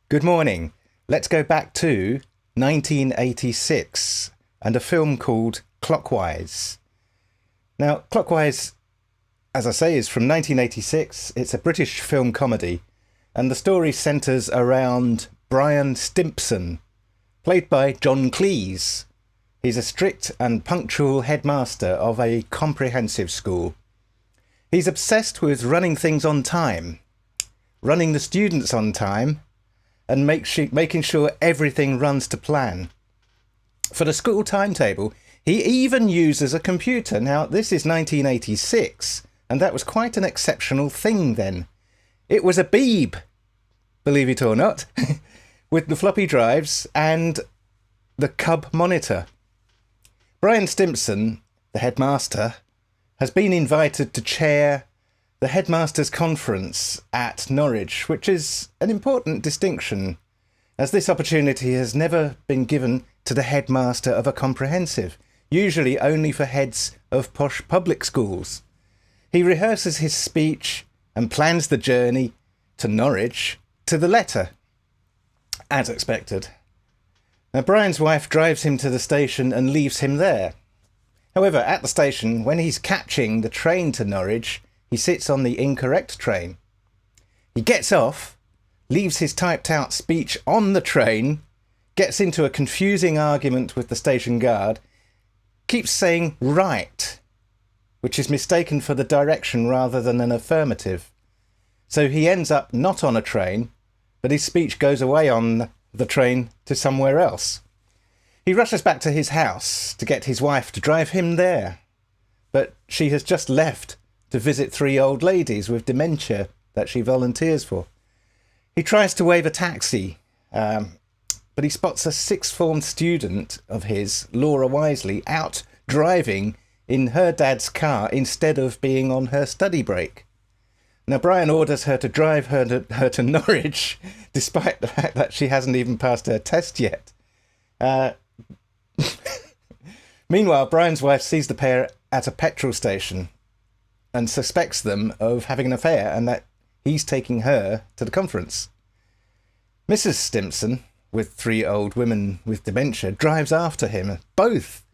Good morning. Let's go back to 1986 and a film called Clockwise. Now, Clockwise, as I say, is from 1986. It's a British film comedy, and the story centres around Brian Stimpson, played by John Cleese. He's a strict and punctual headmaster of a comprehensive school. He's obsessed with running things on time, running the students on time, and making sure everything runs to plan. For the school timetable, he even uses a computer. Now, this is 1986, and that was quite an exceptional thing then. It was a Beeb, believe it or not, with the floppy drives and the Cub monitor. Brian Stimpson, the headmaster, has been invited to chair the headmasters' conference at Norwich, which is an important distinction, as this opportunity has never been given to the headmaster of a comprehensive, usually only for heads of posh public schools. He rehearses his speech and plans the journey to Norwich to the letter, as expected. Now, Brian's wife drives him to the station and leaves him there. However, at the station, when he's catching the train to Norwich, he sits on the incorrect train. He gets off, leaves his typed out speech on the train, gets into a confusing argument with the station guard, keeps saying right, which is mistaken for the direction rather than an affirmative. So he ends up not on a train, but his speech goes away on the train to somewhere else. He rushes back to his house to get his wife to drive him there, but she has just left to visit 3 old ladies with dementia that she volunteers for. He tries to wave a taxi, but he spots a sixth form student of his, Laura Wisely, out driving in her dad's car instead of being on her study break. Now, Brian orders her to drive her to Norwich, despite the fact that she hasn't even passed her test yet. Meanwhile, Brian's wife sees the pair at a petrol station and suspects them of having an affair and that he's taking her to the conference. Mrs. Stimpson, with 3 old women with dementia, drives after him. Both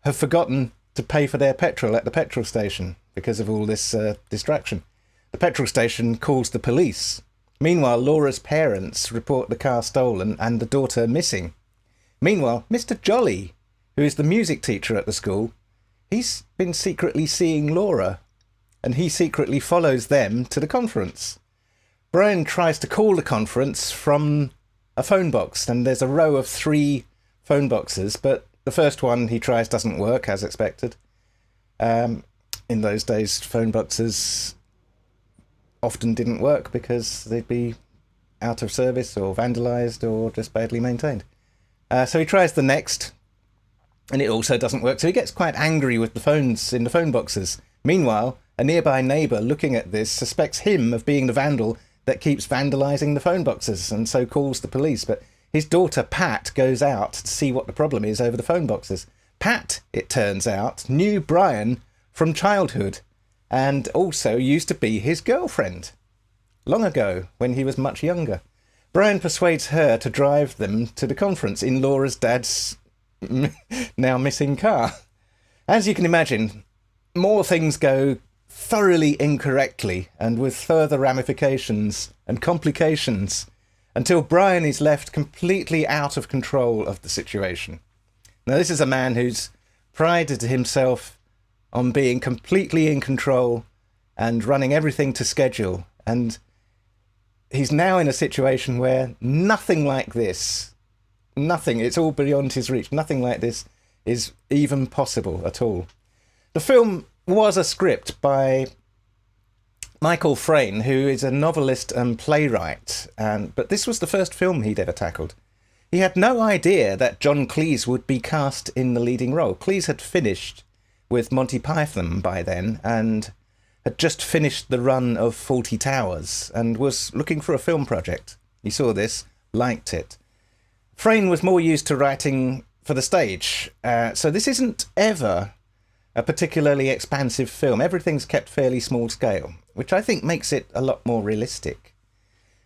have forgotten to pay for their petrol at the petrol station because of all this distraction. The petrol station calls the police. Meanwhile, Laura's parents report the car stolen and the daughter missing. Meanwhile, Mr. Jolly, who is the music teacher at the school, he's been secretly seeing Laura, and he secretly follows them to the conference. Brian tries to call the conference from a phone box, and there's a row of 3 phone boxes, but the first one he tries doesn't work, as expected. In those days, phone boxes often didn't work because they'd be out of service or vandalised or just badly maintained. So he tries the next, and it also doesn't work. So he gets quite angry with the phones in the phone boxes. Meanwhile, a nearby neighbour looking at this suspects him of being the vandal that keeps vandalising the phone boxes, and so calls the police. But his daughter, Pat, goes out to see what the problem is over the phone boxes. Pat, it turns out, knew Brian from childhood and also used to be his girlfriend long ago when he was much younger. Brian persuades her to drive them to the conference in Laura's dad's now missing car. As you can imagine, more things go thoroughly incorrectly and with further ramifications and complications until Brian is left completely out of control of the situation. Now, this is a man who's prided himself on being completely in control and running everything to schedule, and he's now in a situation where nothing like this, it's all beyond his reach, nothing like this is even possible at all. The film was a script by Michael Frayn, who is a novelist and playwright, but this was the first film he'd ever tackled. He had no idea that John Cleese would be cast in the leading role. Cleese had finished with Monty Python by then and had just finished the run of Fawlty Towers and was looking for a film project. He saw this, liked it. Frayn was more used to writing for the stage, so this isn't ever a particularly expansive film. Everything's kept fairly small scale, which I think makes it a lot more realistic.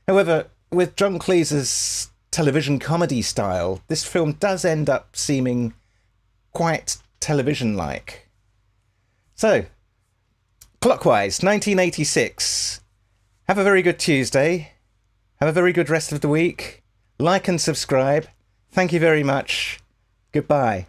However, with John Cleese's television comedy style, this film does end up seeming quite television-like. So, Clockwise, 1986. Have a very good Tuesday. Have a very good rest of the week. Like and subscribe. Thank you very much. Goodbye.